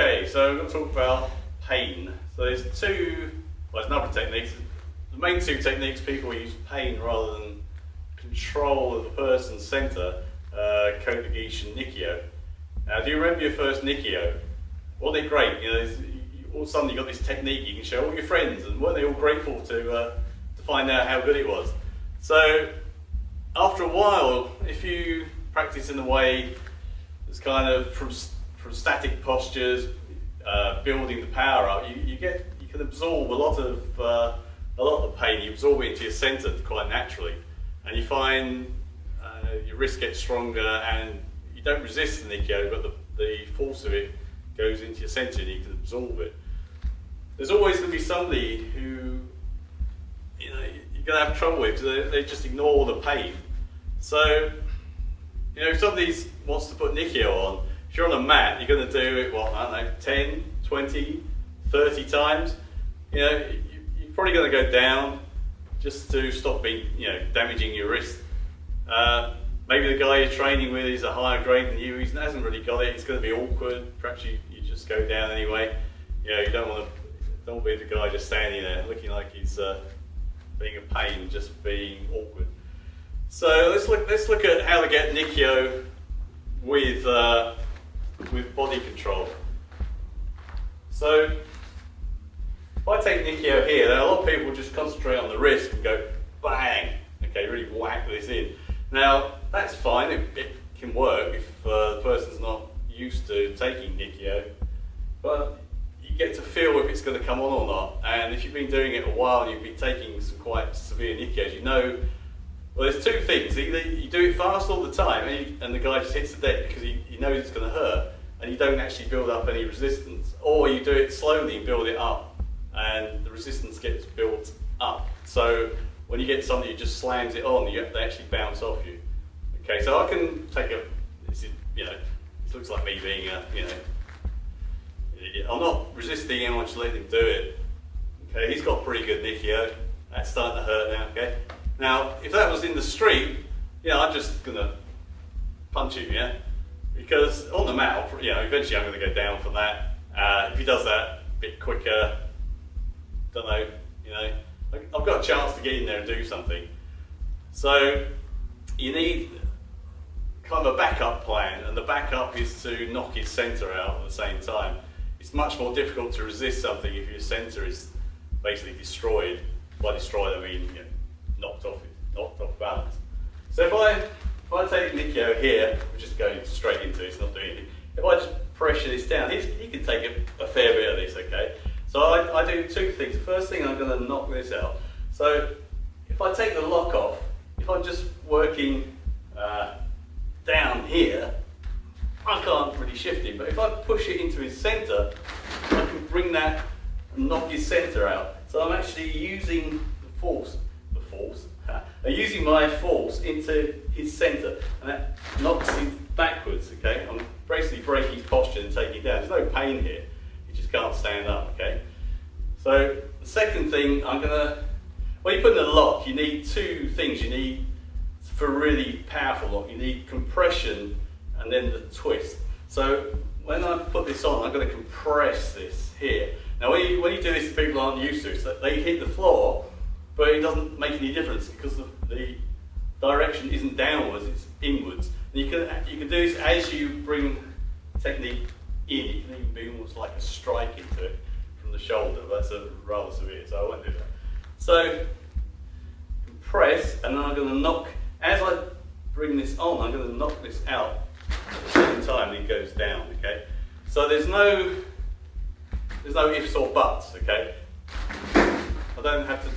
Okay, so I'm going to talk about pain. So there's a number of techniques. The main two techniques people use pain rather than control of the person's centre, Kodagish and Nikio. Now, do you remember your first Nikio? Wasn't it great? You know, all of a sudden you got this technique you can show all your friends, and weren't they all grateful to find out how good it was? So after a while, if you practice in a way that's kind of from static postures, building the power up, you can absorb a lot of the pain. You absorb it into your centre quite naturally, and you find your wrist gets stronger, and you don't resist the Nikio, but the force of it goes into your centre, and you can absorb it. There's always going to be somebody who you're going to have trouble with because they just ignore the pain. So if somebody wants to put Nikio on, if you're on a mat, you're going to do it, what, I don't know, 10, 20, 30 times. You're probably going to go down just to stop being, damaging your wrist. Maybe the guy you're training with is a higher grade than you, he hasn't really got it, it's going to be awkward. Perhaps you just go down anyway. You don't want to be the guy just standing there looking like he's being a pain, just being awkward. So let's look at how to get Nikio with body control. So if I take Nikio here, then a lot of people just concentrate on the wrist and go bang, okay, really whack this in. Now that's fine, it can work if the person's not used to taking Nikio, but you get to feel if it's going to come on or not. And if you've been doing it a while and you've been taking some quite severe Nikios, well, there's two things. Either you do it fast all the time and the guy just hits the deck because he knows it's going to hurt and you don't actually build up any resistance, or you do it slowly and build it up and the resistance gets built up. So when you get somebody who just slams it on, they actually bounce off you. Okay, so I can take this looks like me being I'm not resisting him, I'm just letting him do it. Okay, he's got pretty good Nikio. That's starting to hurt now, okay? Now, if that was in the street, I'm just going to punch him, yeah? Because on the mat, eventually I'm going to go down from that. If he does that a bit quicker, don't know, I've got a chance to get in there and do something. So you need kind of a backup plan, and the backup is to knock his centre out at the same time. It's much more difficult to resist something if your centre is basically destroyed. By destroyed, I mean knocked off balance. So if I take Nikio here, we're just going straight into it, it's not doing anything. If I just pressure this down, he can take a fair bit of this, okay? So I do two things. The first thing, I'm going to knock this out. So if I take the lock off, if I'm just working down here, I can't really shift him, but if I push it into his centre, I can bring that and knock his centre out. So I'm actually using I'm using my force into his centre, and that knocks him backwards, okay? I'm basically breaking his posture and taking him down. There's no pain here, he just can't stand up, okay? So the second thing, when you put in a lock, you need two things. You need, for a really powerful lock, you need compression and then the twist. So when I put this on, I'm going to compress this here. Now when you do this, people aren't used to it, so they hit the floor, but it doesn't make any difference because the direction isn't downwards, it's inwards. And you can do this as you bring technique in. You can even be almost like a strike into it from the shoulder, but that's rather severe, so I won't do that. So compress, and then I'm going to knock, as I bring this on, I'm going to knock this out at the same time it goes down, okay? So there's no ifs or buts, okay? I don't have to,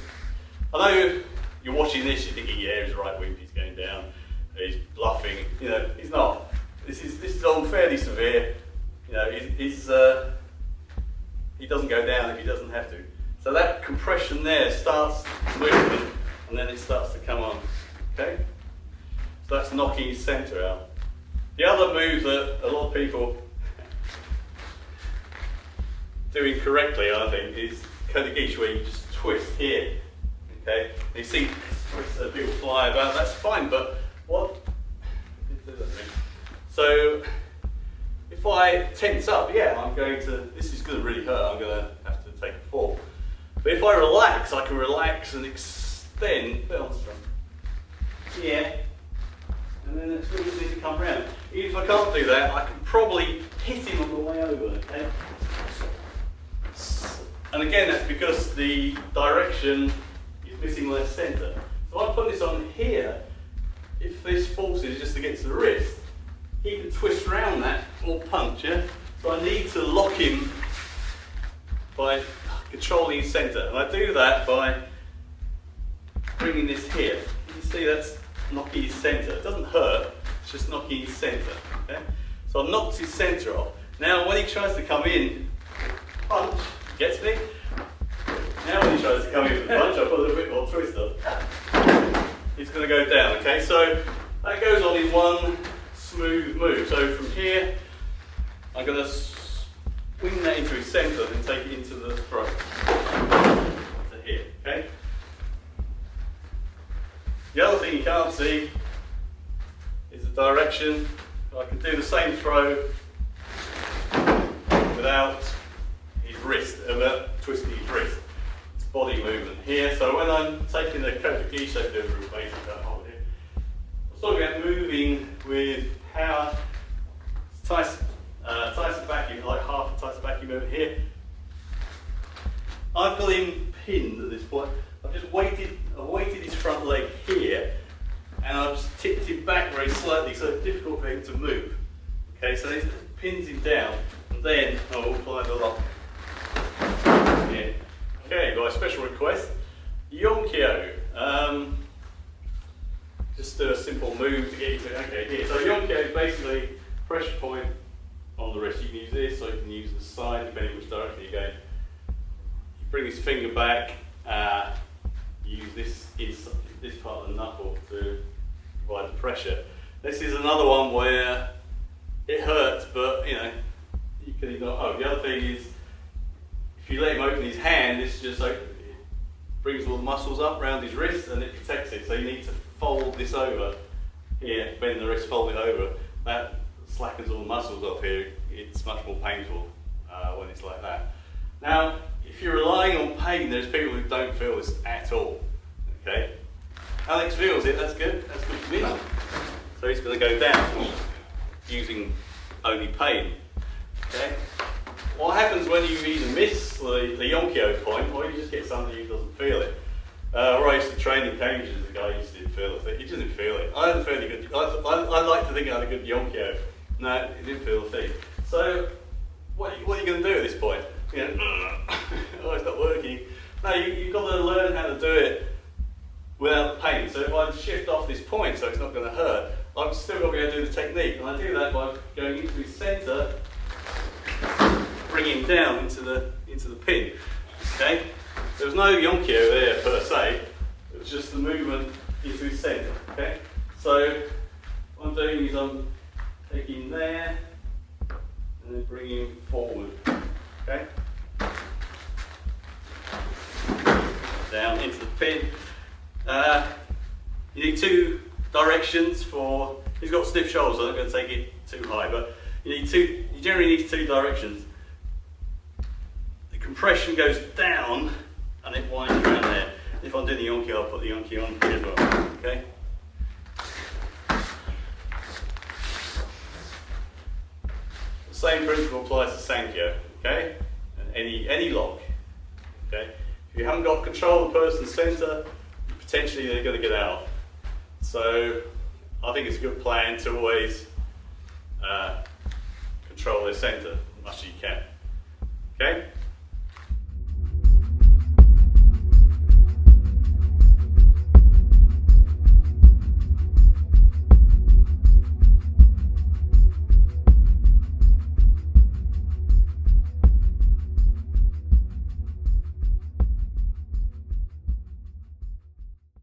I know you're watching this, you're thinking, yeah, his right wing is going down, he's bluffing, he's not. This is all fairly severe, he doesn't go down if he doesn't have to. So that compression there starts moving, and then it starts to come on, okay? So that's knocking his centre out. The other move that a lot of people do incorrectly, I think, is Kodagish, where you just twist here, okay? And you see people fly about, that's fine, but what? So if if I tense up, yeah, this is going to really hurt, I'm going to have to take a fall. But if I relax, I can relax and extend, bounce from here, and then it's really easy to come around. Even if I can't do that, I can probably hit him on the way over, okay? And again, that's because the direction is missing my centre. So I put this on here, if this force is just against the wrist, he can twist around that or punch, yeah? So I need to lock him by controlling his centre. And I do that by bringing this here. You see that's knocking his centre. It doesn't hurt, it's just knocking his centre. Okay? So I've knocked his centre off. Now when he tries to come in, punch, gets me. Now when he tries to come in for the punch, I put a little bit more twist on. He's going to go down, okay? So that goes on in one smooth move. So from here, I'm going to swing that into his centre and take it into the throat. To here, okay? The other thing you can't see is the direction. I can do the same throw without his wrist, without twisting his wrist. It's body movement here. So when I'm taking the Kotoki shape over a base, hold here. I'm talking about moving with power. Tyson vacuum, like half a Tyson vacuum over here. I've got him pinned at this point. I've weighted his front leg here, and I've just tipped him back very slightly, so it's difficult for him to move. Okay, so this pins him down, and then I will apply the lock. Yeah. Okay, by special request, Yonkyo. Just do a simple move to get you to, okay, here. So Yonkyo is basically pressure point on the wrist. You can use this, or you can use the side, depending which direction you're going. You bring his finger back, use this part of the knuckle to provide the pressure. This is another one where it hurts, but you know, you can ignore. Oh, the other thing is, if you let him open his hand, this just like, it brings all the muscles up around his wrist and it protects it. So you need to fold this over here, bend the wrist, fold it over. That slackens all the muscles off here. It's much more painful when it's like that. Now, if you're relying on pain, there's people who don't feel this at all. Okay, Alex feels it. That's good. That's good for me. So he's going to go down using only pain. Okay. What happens when you either miss the Yonkyo point, or you just get somebody who doesn't feel it? Where I used to train in Cambridge, as a guy who just didn't feel it. He didn't feel it. I had a fairly good. I like to think I had a good Yonkyo. No, he didn't feel a thing. So what are you going to do at this point? You know, oh, it's not working. No, you've got to learn how to do it without pain. So if I shift off this point so it's not going to hurt, I've still got to be able to do the technique. And I do that by going into his centre, bringing him down into the pin. Okay? There was no Yonkyo there per se, it was just the movement into his centre. Okay? So what I'm doing is I'm taking him there and then bringing him forward. Okay? Down into the pin. You need two directions for. He's got stiff shoulders, so I'm not going to take it too high, but you generally need two directions. The compression goes down and it winds around there. If I'm doing the Yonki, I'll put the Yonki on here as well. Okay? The same principle applies to Sankyo, okay? And any lock. Okay? If you haven't got control of the person's centre, potentially they're going to get out. So I think it's a good plan to always control their centre as much as you can. Okay?